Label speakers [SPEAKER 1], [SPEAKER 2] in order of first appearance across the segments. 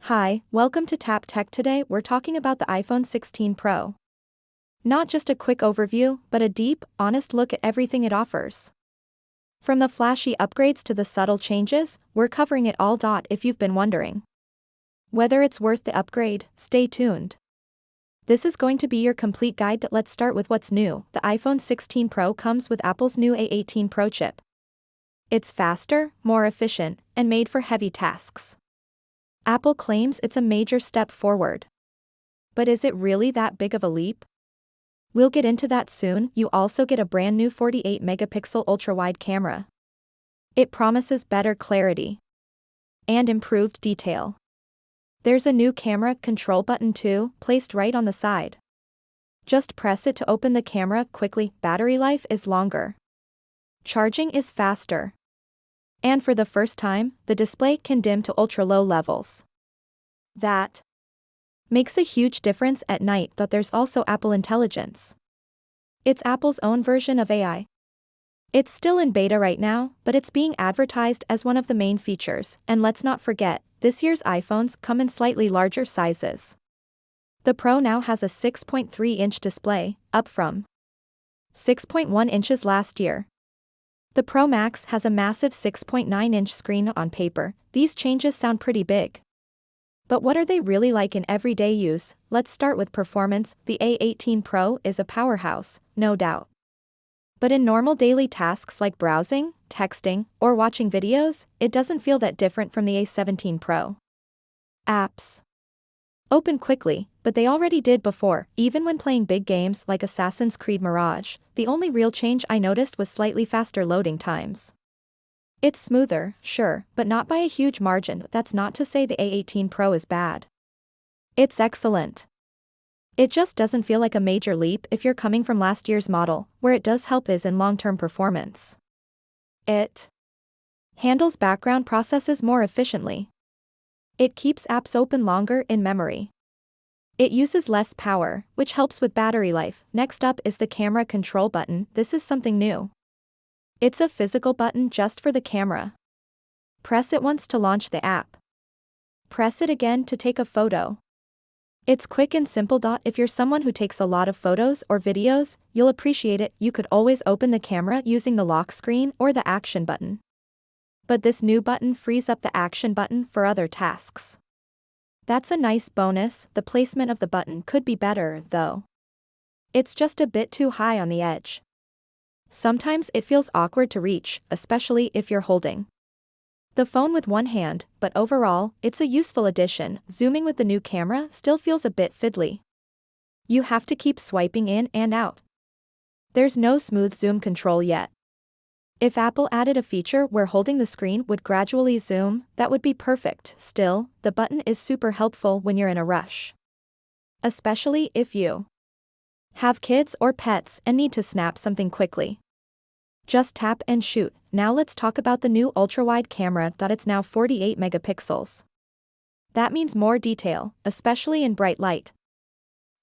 [SPEAKER 1] Hi, welcome to Tap Tech. Today we're talking about the iPhone 16 Pro. Not just a quick overview, but a deep, honest look at everything it offers. From the flashy upgrades to the subtle changes, we're covering it all. If you've been wondering whether it's worth the upgrade, stay tuned. This is going to be your complete guide. Let's start with what's new. The iPhone 16 Pro comes with Apple's new A18 Pro chip. It's faster, more efficient, and made for heavy tasks. Apple claims it's a major step forward. But is it really that big of a leap? We'll get into that soon. You also get a brand new 48-megapixel ultra-wide camera. It promises better clarity and improved detail. There's a new camera control button too, placed right on the side. Just press it to open the camera quickly. Battery life is longer. Charging is faster. And for the first time, the display can dim to ultra-low levels. That makes a huge difference at night. There's also Apple Intelligence. It's Apple's own version of AI. It's still in beta right now, but it's being advertised as one of the main features. And let's not forget, this year's iPhones come in slightly larger sizes. The Pro now has a 6.3-inch display, up from 6.1 inches last year. The Pro Max has a massive 6.9-inch screen. On paper, these changes sound pretty big. But what are they really like in everyday use? Let's start with performance. The A18 Pro is a powerhouse, no doubt. But in normal daily tasks like browsing, texting, or watching videos, it doesn't feel that different from the A17 Pro. Apps open quickly, but they already did before, even when playing big games like Assassin's Creed Mirage. The only real change I noticed was slightly faster loading times. It's smoother, sure, but not by a huge margin. That's not to say the A18 Pro is bad. It's excellent. It just doesn't feel like a major leap if you're coming from last year's model. Where it does help is in long-term performance. It handles background processes more efficiently. It keeps apps open longer in memory. It uses less power, which helps with battery life. Next up is the camera control button. This is something new. It's a physical button just for the camera. Press it once to launch the app. Press it again to take a photo. It's quick and simple. If you're someone who takes a lot of photos or videos, you'll appreciate it. You could always open the camera using the lock screen or the action button. But this new button frees up the action button for other tasks. That's a nice bonus. The placement of the button could be better, though. It's just a bit too high on the edge. Sometimes it feels awkward to reach, especially if you're holding the phone with one hand, but overall, it's a useful addition. Zooming with the new camera still feels a bit fiddly. You have to keep swiping in and out. There's no smooth zoom control yet. If Apple added a feature where holding the screen would gradually zoom, that would be perfect. Still, the button is super helpful when you're in a rush. Especially if you have kids or pets and need to snap something quickly. Just tap and shoot. Now let's talk about the new ultra-wide camera. It's now 48 megapixels. That means more detail, especially in bright light.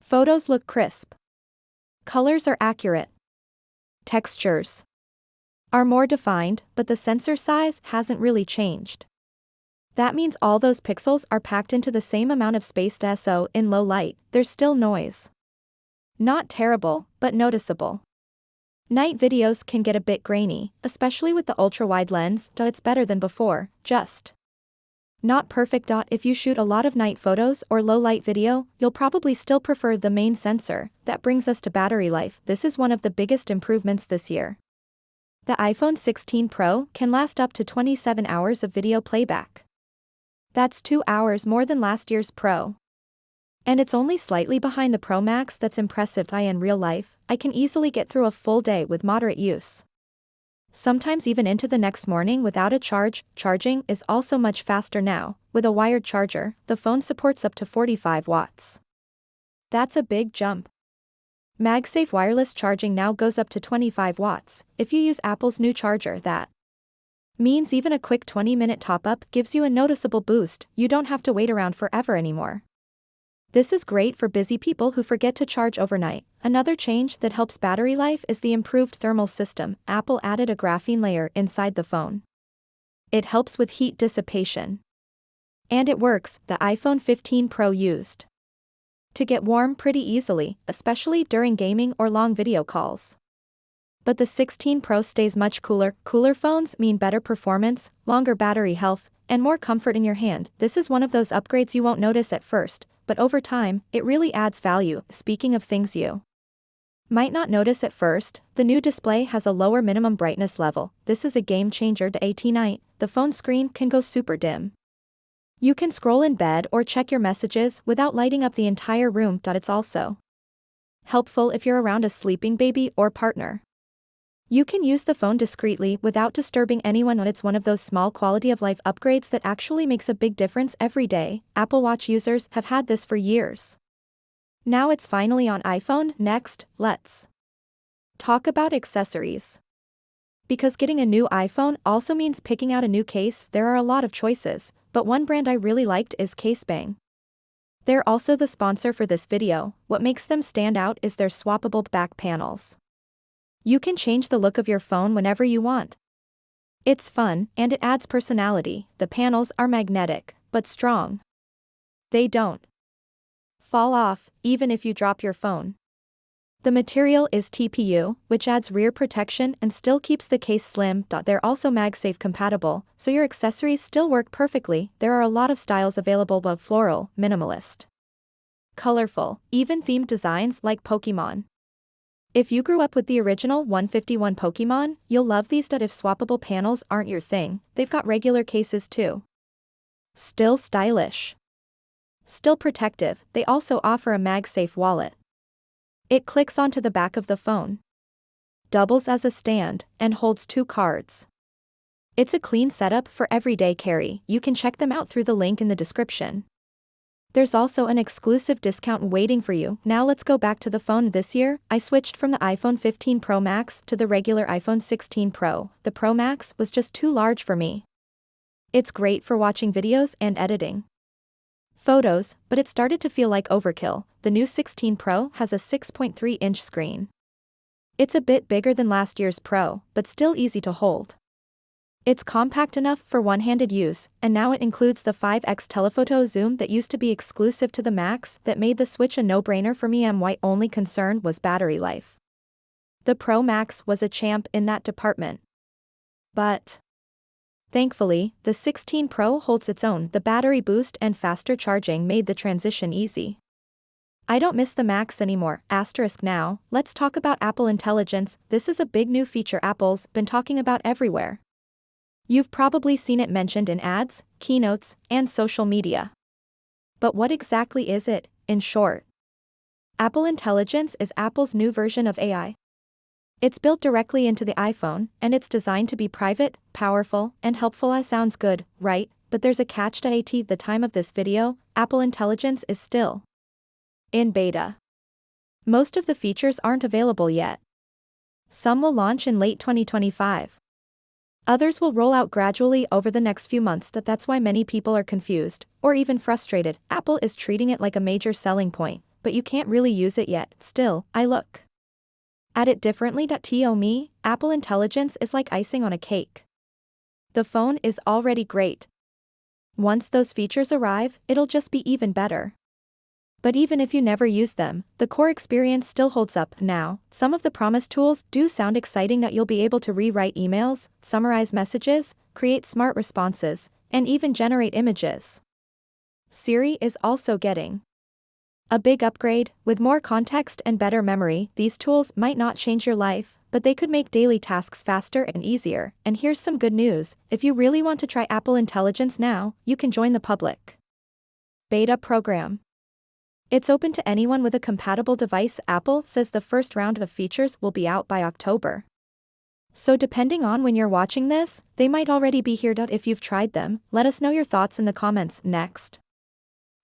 [SPEAKER 1] Photos look crisp. Colors are accurate. Textures are more defined, but the sensor size hasn't really changed. That means all those pixels are packed into the same amount of space. So in low light, there's still noise. Not terrible, but noticeable. Night videos can get a bit grainy, especially with the ultra-wide lens. It's better than before, just not perfect. If you shoot a lot of night photos or low-light video, you'll probably still prefer the main sensor. That brings us to battery life. This is one of the biggest improvements this year. The iPhone 16 Pro can last up to 27 hours of video playback. That's 2 hours more than last year's Pro. And it's only slightly behind the Pro Max. That's impressive. In real life, I can easily get through a full day with moderate use. Sometimes even into the next morning without a charge. Charging is also much faster now. With a wired charger, the phone supports up to 45 watts. That's a big jump. MagSafe wireless charging now goes up to 25 watts. If you use Apple's new charger, that means even a quick 20-minute top-up gives you a noticeable boost. You don't have to wait around forever anymore. This is great for busy people who forget to charge overnight. Another change that helps battery life is the improved thermal system. Apple added a graphene layer inside the phone. It helps with heat dissipation. And it works, the iPhone 15 Pro used to get warm pretty easily, especially during gaming or long video calls. But the 16 Pro stays much cooler. Cooler phones mean better performance, longer battery health, and more comfort in your hand. This is one of those upgrades you won't notice at first, but over time, it really adds value. Speaking of things you might not notice at first, the new display has a lower minimum brightness level. This is a game changer. At night, the phone screen can go super dim. You can scroll in bed or check your messages without lighting up the entire room. It's also helpful if you're around a sleeping baby or partner. You can use the phone discreetly without disturbing anyone. It's one of those small quality of life upgrades that actually makes a big difference every day. Apple Watch users have had this for years. Now it's finally on iPhone. Next, let's talk about accessories. Because getting a new iPhone also means picking out a new case. There are a lot of choices, but one brand I really liked is CaseBang. They're also the sponsor for this video. What makes them stand out is their swappable back panels. You can change the look of your phone whenever you want. It's fun, and it adds personality. The panels are magnetic, but strong. They don't fall off, even if you drop your phone. The material is TPU, which adds rear protection and still keeps the case slim. They're also MagSafe compatible, so your accessories still work perfectly. There are a lot of styles available, but floral, minimalist, colorful, even themed designs like Pokemon. If you grew up with the original 151 Pokemon, you'll love these. If swappable panels aren't your thing, they've got regular cases too. Still stylish, still protective. They also offer a MagSafe wallet. It clicks onto the back of the phone, doubles as a stand, and holds 2 cards. It's a clean setup for everyday carry. You can check them out through the link in the description. There's also an exclusive discount waiting for you. Now let's go back to the phone. This year, I switched from the iPhone 15 Pro Max to the regular iPhone 16 Pro. The Pro Max was just too large for me. It's great for watching videos and editing photos, but it started to feel like overkill. The new 16 Pro has a 6.3-inch screen. It's a bit bigger than last year's Pro, but still easy to hold. It's compact enough for one-handed use, and now it includes the 5x telephoto zoom that used to be exclusive to the Max. That made the switch a no-brainer for me. My only concern was battery life. The Pro Max was a champ in that department. But thankfully, the 16 Pro holds its own. The battery boost and faster charging made the transition easy. I don't miss the Max anymore. Now, let's talk about Apple Intelligence. This is a big new feature Apple's been talking about everywhere. You've probably seen it mentioned in ads, keynotes, and social media. But what exactly is it? In short, Apple Intelligence is Apple's new version of AI. It's built directly into the iPhone, and it's designed to be private, powerful, and helpful. Sounds good, right? But there's a catch. At the time of this video, Apple Intelligence is still in beta. Most of the features aren't available yet. Some will launch in late 2025. Others will roll out gradually over the next few months. That's why many people are confused, or even frustrated. Apple is treating it like a major selling point, but you can't really use it yet. Still, I look at it differently. To me, Apple Intelligence is like icing on a cake. The phone is already great. Once those features arrive, it'll just be even better. But even if you never use them, the core experience still holds up. Now, some of the promised tools do sound exciting. You'll be able to rewrite emails, summarize messages, create smart responses, and even generate images. Siri is also getting a big upgrade, with more context and better memory. These tools might not change your life, but they could make daily tasks faster and easier. And here's some good news: if you really want to try Apple Intelligence now, you can join the public beta program. It's open to anyone with a compatible device. Apple says the first round of features will be out by October. So depending on when you're watching this, they might already be here. If you've tried them, let us know your thoughts in the comments. Next,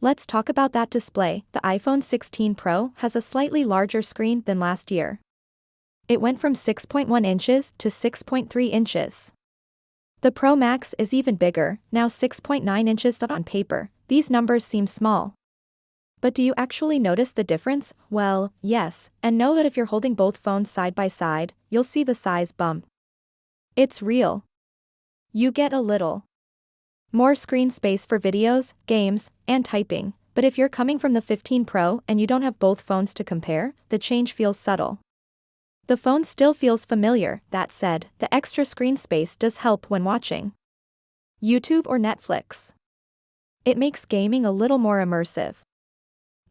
[SPEAKER 1] let's talk about that display. The iPhone 16 Pro has a slightly larger screen than last year. It went from 6.1 inches to 6.3 inches. The Pro Max is even bigger, now 6.9 inches. On paper, these numbers seem small. But do you actually notice the difference? Well, yes, and know that if you're holding both phones side by side, you'll see the size bump. It's real. You get a little More screen space for videos, games, and typing, but if you're coming from the 15 Pro and you don't have both phones to compare, the change feels subtle. The phone still feels familiar. That said, the extra screen space does help when watching YouTube or Netflix. It makes gaming a little more immersive.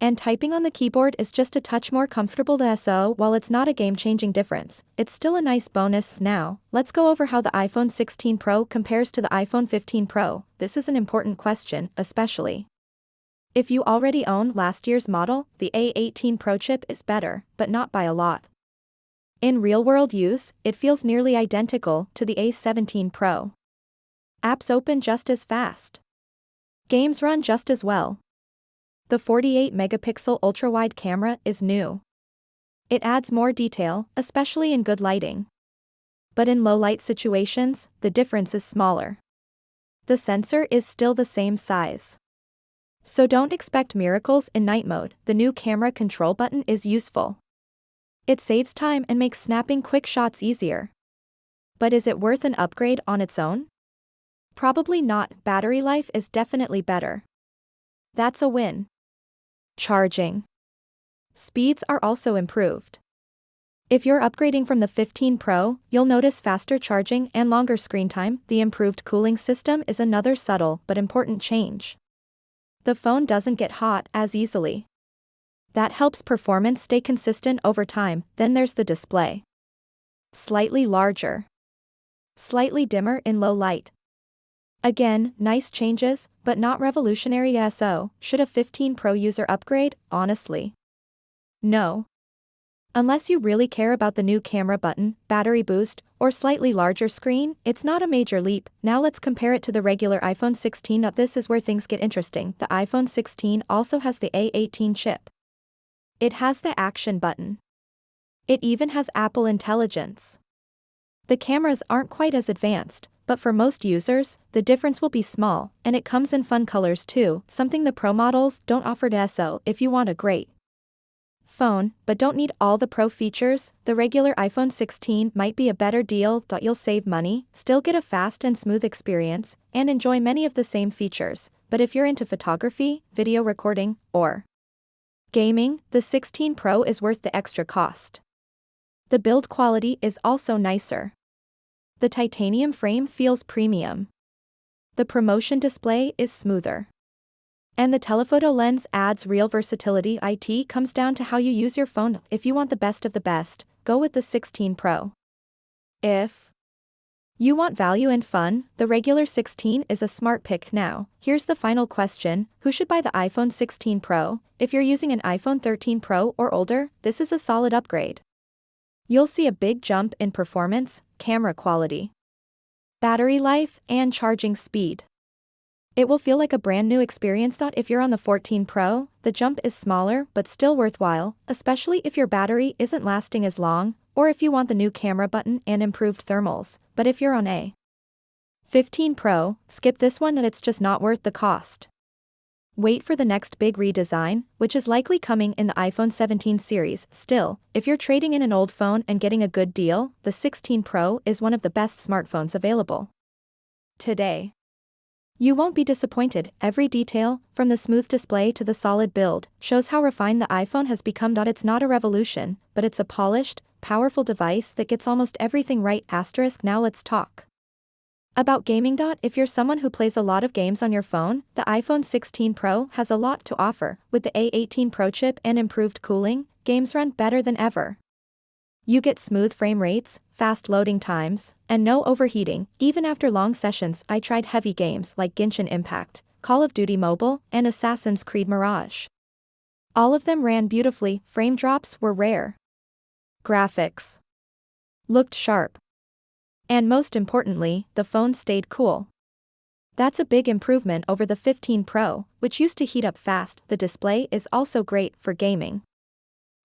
[SPEAKER 1] And typing on the keyboard is just a touch more comfortable. So while it's not a game-changing difference, it's still a nice bonus. Now, let's go over how the iPhone 16 Pro compares to the iPhone 15 Pro. This is an important question, especially if you already own last year's model. The A18 Pro chip is better, but not by a lot. In real-world use, it feels nearly identical to the A17 Pro. Apps open just as fast. Games run just as well. The 48-megapixel ultra-wide camera is new. It adds more detail, especially in good lighting. But in low-light situations, the difference is smaller. The sensor is still the same size. So don't expect miracles in night mode. The new camera control button is useful. It saves time and makes snapping quick shots easier. But is it worth an upgrade on its own? Probably not. Battery life is definitely better. That's a win. Charging speeds are also improved. If you're upgrading from the 15 Pro, you'll notice faster charging and longer screen time. The improved cooling system is another subtle but important change. The phone doesn't get hot as easily. That helps performance stay consistent over time. Then there's the display. Slightly larger. Slightly dimmer in low light. Again, nice changes, but not revolutionary. So, should a 15 Pro user upgrade? Honestly, no. Unless you really care about the new camera button, battery boost, or slightly larger screen, it's not a major leap. Now let's compare it to the regular iPhone 16. This is where things get interesting. The iPhone 16 also has the A18 chip. It has the action button. It even has Apple Intelligence. The cameras aren't quite as advanced, but for most users, the difference will be small, and it comes in fun colors too, something the Pro models don't offer. So, if you want a great phone, but don't need all the Pro features, the regular iPhone 16 might be a better deal. You'll save money, still get a fast and smooth experience, and enjoy many of the same features. But if you're into photography, video recording, or gaming, the 16 Pro is worth the extra cost. The build quality is also nicer. The titanium frame feels premium. The promotion display is smoother. And the telephoto lens adds real versatility. It comes down to how you use your phone. If you want the best of the best, go with the 16 Pro. If you want value and fun, the regular 16 is a smart pick. Now, here's the final question: who should buy the iPhone 16 Pro? If you're using an iPhone 13 Pro or older, this is a solid upgrade. You'll see a big jump in performance, camera quality, battery life, and charging speed. It will feel like a brand new experience. If you're on the 14 Pro, the jump is smaller but still worthwhile, especially if your battery isn't lasting as long, or if you want the new camera button and improved thermals. But if you're on a 15 Pro, skip this one. It's just not worth the cost. Wait for the next big redesign, which is likely coming in the iPhone 17 series. Still, if you're trading in an old phone and getting a good deal, the 16 Pro is one of the best smartphones available today. You won't be disappointed. Every detail, from the smooth display to the solid build, shows how refined the iPhone has become. It's not a revolution, but it's a polished, powerful device that gets almost everything right. Now let's talk about gaming. If you're someone who plays a lot of games on your phone, the iPhone 16 Pro has a lot to offer. With the A18 Pro chip and improved cooling, games run better than ever. You get smooth frame rates, fast loading times, and no overheating, even after long sessions. I tried heavy games like Genshin Impact, Call of Duty Mobile, and Assassin's Creed Mirage. All of them ran beautifully. Frame drops were rare. Graphics looked sharp. And most importantly, the phone stayed cool. That's a big improvement over the 15 Pro, which used to heat up fast. The display is also great for gaming.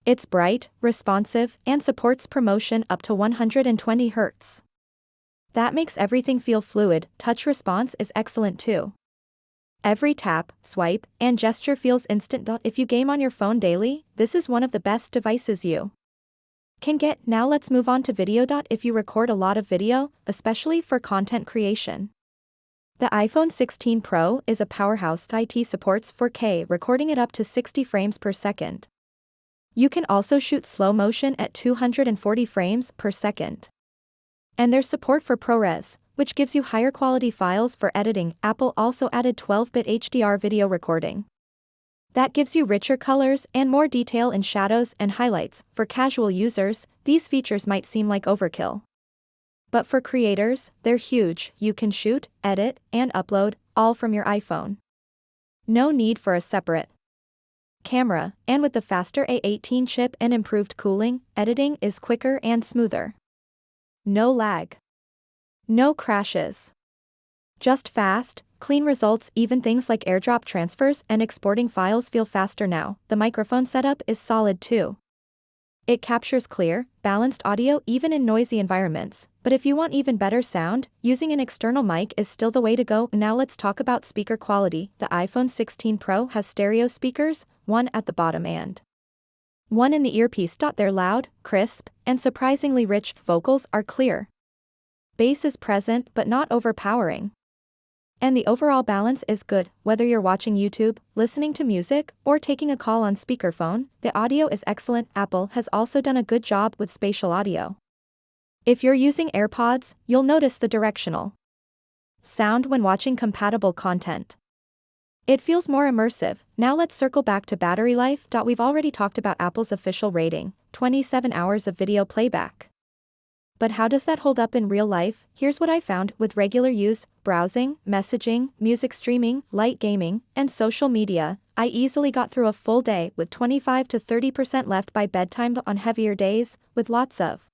[SPEAKER 1] It's bright, responsive, and supports promotion up to 120 Hz. That makes everything feel fluid. Touch response is excellent too. Every tap, swipe, and gesture feels instant. If you game on your phone daily, this is one of the best devices you can get. Now let's move on to video. If you record a lot of video, especially for content creation, The iPhone 16 Pro is a powerhouse. It supports 4K recording at up to 60 frames per second. You can also shoot slow motion at 240 frames per second. And there's support for ProRes, which gives you higher quality files for editing. Apple also added 12-bit HDR video recording. That gives you richer colors and more detail in shadows and highlights. For casual users, these features might seem like overkill. But for creators, they're huge. You can shoot, edit, and upload, all from your iPhone. No need for a separate camera, and with the faster A18 chip and improved cooling, editing is quicker and smoother. No lag. No crashes. Just fast, clean results. Even things like AirDrop transfers and exporting files feel faster now. The microphone setup is solid too. It captures clear, balanced audio even in noisy environments, but if you want even better sound, using an external mic is still the way to go. Now let's talk about speaker quality. The iPhone 16 Pro has stereo speakers, one at the bottom and one in the earpiece. They're loud, crisp, and surprisingly rich. Vocals are clear. Bass is present but not overpowering. And the overall balance is good. Whether you're watching YouTube, listening to music, or taking a call on speakerphone, the audio is excellent. Apple has also done a good job with spatial audio. If you're using AirPods, you'll notice the directional sound when watching compatible content. It feels more immersive. Now let's circle back to battery life. We've already talked about Apple's official rating, 27 hours of video playback. But how does that hold up in real life? Here's what I found. With regular use, browsing, messaging, music streaming, light gaming, and social media, I easily got through a full day with 25 to 30% left by bedtime. On heavier days, with lots of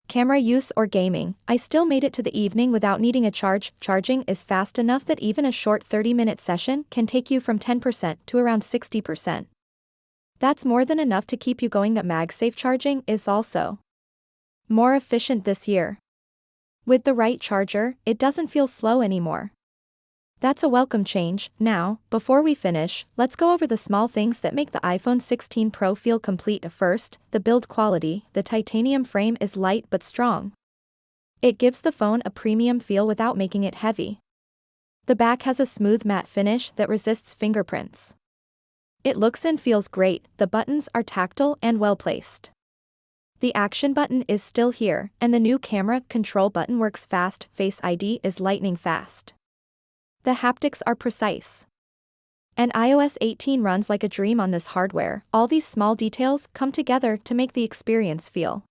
[SPEAKER 1] camera use or gaming, I still made it to the evening without needing a charge. Charging is fast enough that even a short 30-minute session can take you from 10% to around 60%. That's more than enough to keep you going. That MagSafe charging is also more efficient this year. With the right charger, it doesn't feel slow anymore. That's a welcome change. Now, before we finish, let's go over the small things that make the iPhone 16 Pro feel complete. First, the build quality. The titanium frame is light but strong. It gives the phone a premium feel without making it heavy. The back has a smooth matte finish that resists fingerprints. It looks and feels great. The buttons are tactile and well placed. The action button is still here, and the new camera control button works fast. Face ID is lightning fast. The haptics are precise. And iOS 18 runs like a dream on this hardware. All these small details come together to make the experience feel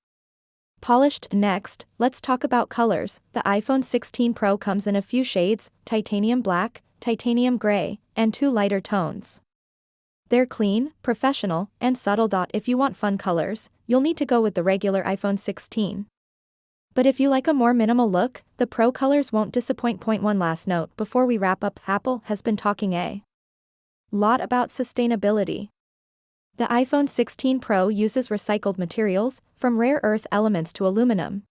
[SPEAKER 1] polished. Next, let's talk about colors. The iPhone 16 Pro comes in a few shades: titanium black, titanium gray, and 2 lighter tones. They're clean, professional, and subtle. If you want fun colors, you'll need to go with the regular iPhone 16. But if you like a more minimal look, the Pro colors won't disappoint. One last note before we wrap up: Apple has been talking a lot about sustainability. The iPhone 16 Pro uses recycled materials, from rare earth elements to aluminum.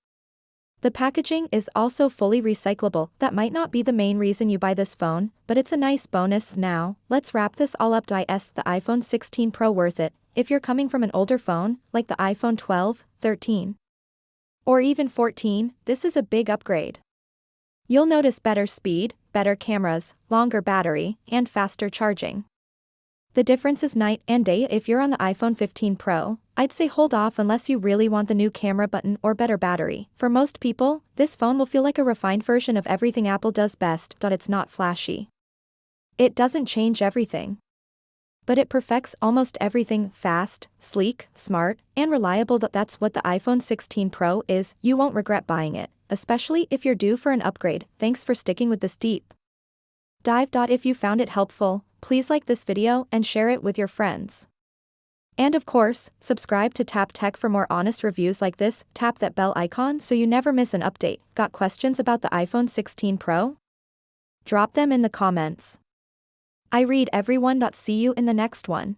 [SPEAKER 1] The packaging is also fully recyclable. That might not be the main reason you buy this phone, but it's a nice bonus. Now, let's wrap this all up. Is the iPhone 16 Pro worth it? If you're coming from an older phone, like the iPhone 12, 13, or even 14, this is a big upgrade. You'll notice better speed, better cameras, longer battery, and faster charging. The difference is night and day. If you're on the iPhone 15 Pro, I'd say hold off unless you really want the new camera button or better battery. For most people, this phone will feel like a refined version of everything Apple does best. It's not flashy. It doesn't change everything. But it perfects almost everything: fast, sleek, smart, and reliable. That's what the iPhone 16 Pro is. You won't regret buying it, especially if you're due for an upgrade. Thanks for sticking with this deep dive. If you found it helpful, please like this video and share it with your friends. And of course, subscribe to Tap Tech for more honest reviews like this. Tap that bell icon so you never miss an update. Got questions about the iPhone 16 Pro? Drop them in the comments. I read everyone. See you in the next one.